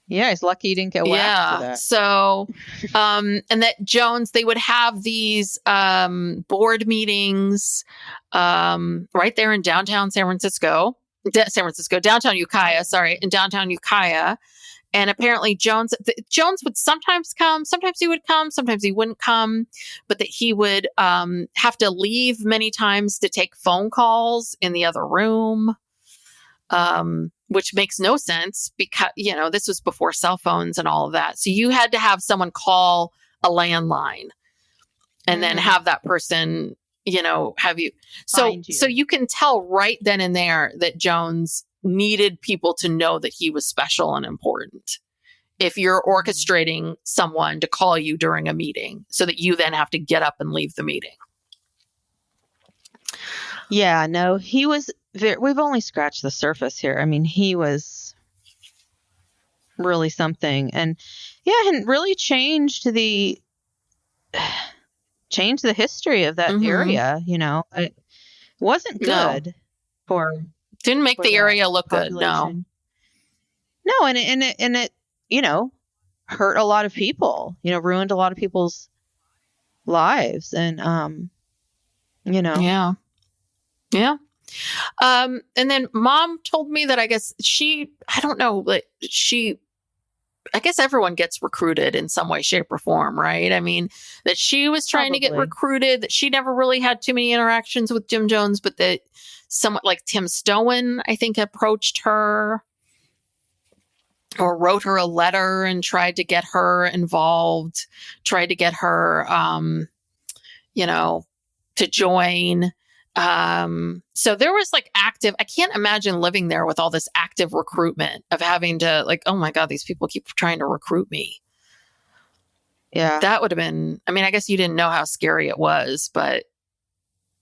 Yeah, he's lucky he didn't get whacked for that. So, and that Jones, they would have these board meetings right there in downtown downtown Ukiah. And apparently Jones would sometimes come, sometimes he would come, sometimes he wouldn't come, but that he would have to leave many times to take phone calls in the other room. Which makes no sense because, this was before cell phones and all of that. So you had to have someone call a landline and then have that person, have you. So you can tell right then and there that Jones needed people to know that he was special and important. If you're orchestrating someone to call you during a meeting so that you then have to get up and leave the meeting. Yeah, no, he was we've only scratched the surface here. He was really something, and really changed changed the history of that area. It wasn't No. good for Didn't make the that area look good. No. population. No, and it hurt a lot of people. Ruined a lot of people's lives, and Yeah. Yeah. And then Mom told me that I guess I don't know, but I guess everyone gets recruited in some way, shape, or form, right? I mean, that she was trying to get Probably. recruited, that she never really had too many interactions with Jim Jones, but that someone like Tim Stowen, I think, approached her or wrote her a letter and tried to get her involved, tried to get her, to join. So there was like active, I can't imagine living there with all this active recruitment of having to like, oh my God, these people keep trying to recruit me. Yeah. That would have been, I mean, I guess you didn't know how scary it was, but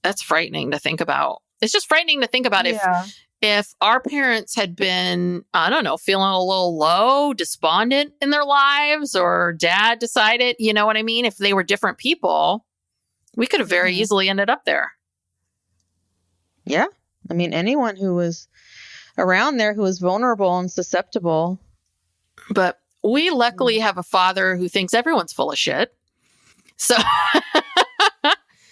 that's frightening to think about. It's just frightening to think about if our parents had been, I don't know, feeling a little low, despondent in their lives, or dad decided, you know what I mean? If they were different people, we could have very easily ended up there. Yeah. I mean, anyone who was around there who was vulnerable and susceptible. But we luckily have a father who thinks everyone's full of shit. So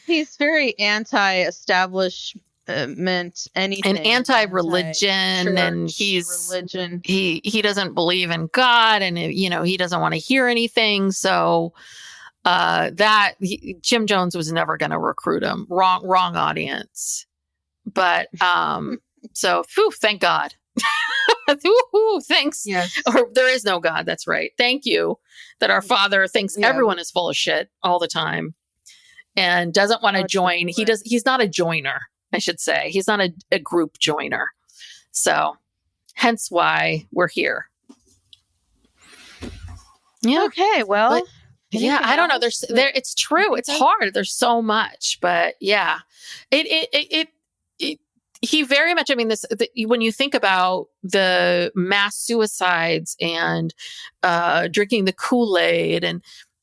he's very anti-establishment, anything. And anti-religion, and religion. He doesn't believe in God, and he doesn't want to hear anything. So Jim Jones was never going to recruit him. Wrong audience. But so thank God. Thanks. Yes. Or there is no God. That's right. Thank you that our father thinks everyone is full of shit all the time and doesn't want to join. He's not a joiner, I should say. He's not a group joiner. So hence why we're here. Yeah. Okay. Well, yeah, I don't know. It's true. It's hard. There's so much, but yeah, he very much, I mean, when you think about the mass suicides and drinking the Kool-Aid and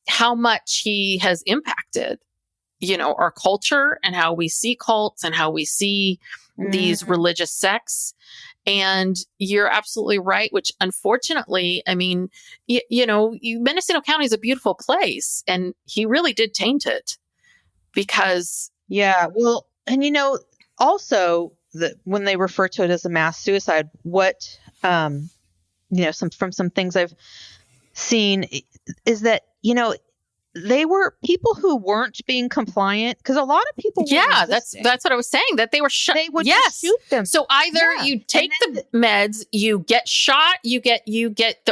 how much he has impacted, our culture and how we see cults and how we see these religious sects. And you're absolutely right, which unfortunately, I mean, Mendocino County is a beautiful place, and he really did taint it because. Yeah. Well, and also when they refer to it as a mass suicide, what, from some things I've seen is that, they were people who weren't being compliant, because a lot of people were resisting. That's what I was saying, that they were shot. They would just shoot them. So either you take the meds, you get shot,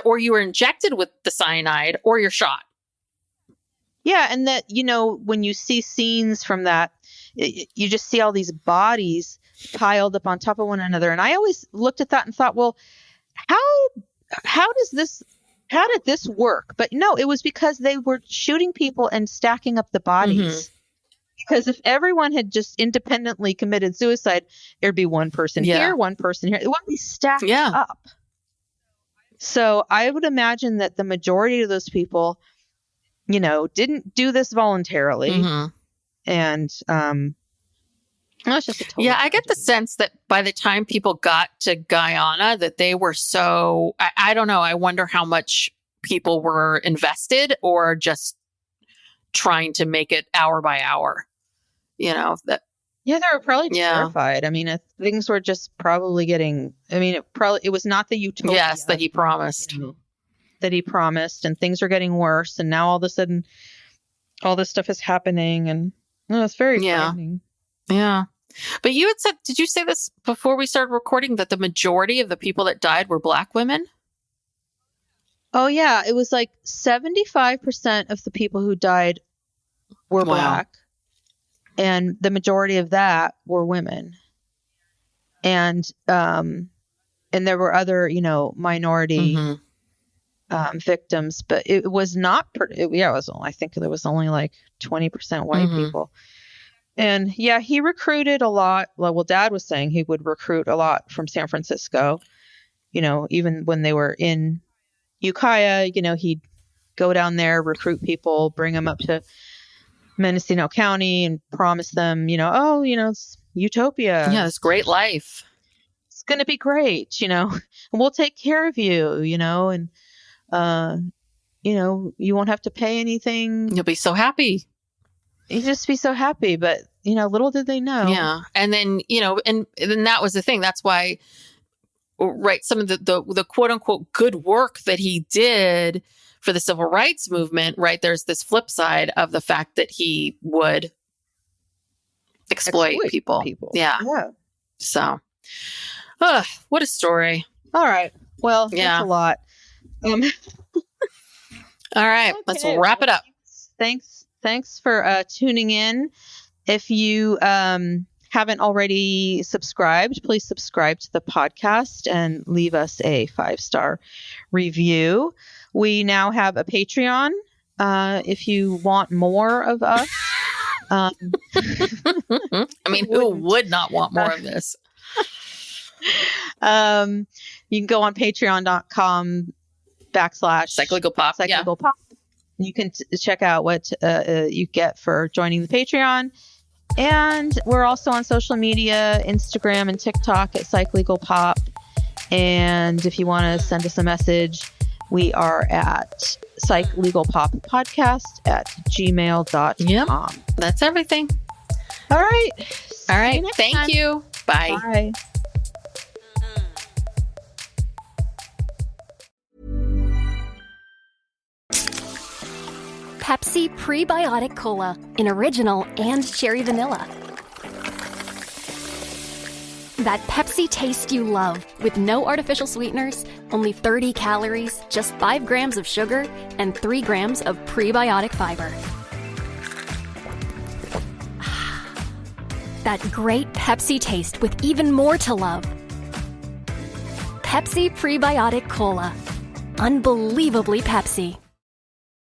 or you were injected with the cyanide, or you're shot. Yeah, and that when you see scenes from that, you just see all these bodies piled up on top of one another, and I always looked at that and thought, well, how did this work? But no, it was because they were shooting people and stacking up the bodies. Because if everyone had just independently committed suicide, there'd be one person here, one person here. It wouldn't be stacked up. So I would imagine that the majority of those people, didn't do this voluntarily. And it's just a total I get the sense that by the time people got to Guyana, that they were so, I don't know, I wonder how much people were invested or just trying to make it hour by hour, that. Yeah, they were probably terrified. I mean, things were just probably getting, it was not the utopia. Yes, that he promised. And things are getting worse. And now all of a sudden, all this stuff is happening, and it's very frightening. Yeah. But you had said, did you say this before we started recording, that the majority of the people that died were Black women? Oh, yeah. It was like 75% of the people who died were Black. And the majority of that were women. And there were other, minority victims, but it was not, I think there was only like 20% white people. And he recruited a lot. Well, Dad was saying he would recruit a lot from San Francisco, even when they were in Ukiah, he'd go down there, recruit people, bring them up to Mendocino County and promise them, it's utopia. Yeah, this great life. It's going to be great, and we'll take care of you, and, you won't have to pay anything. You'll be so happy. You just be so happy. But, little did they know. Yeah. And then, and then that was the thing. That's why, right, some of the quote unquote good work that he did for the civil rights movement, right, there's this flip side of the fact that he would exploit people. Yeah. So, what a story. All right. Well, that's a lot. All right. Okay. Let's wrap it up. Thanks for tuning in. If you haven't already subscribed, please subscribe to the podcast and leave us a 5-star review. We now have a Patreon. If you want more of us. I mean, who would not want more of this? You can go on patreon.com/psychlegalpop. Psychlegalpop. You can check out what you get for joining the Patreon. And we're also on social media, Instagram and TikTok at psychlegalpop. And if you want to send us a message, we are at psychlegalpoppodcast@gmail.com. Yep, that's everything. All right. Thank you. Bye. Bye. Pepsi Prebiotic Cola in original and cherry vanilla. That Pepsi taste you love with no artificial sweeteners, only 30 calories, just 5 grams of sugar, and 3 grams of prebiotic fiber. That great Pepsi taste with even more to love. Pepsi Prebiotic Cola. Unbelievably Pepsi.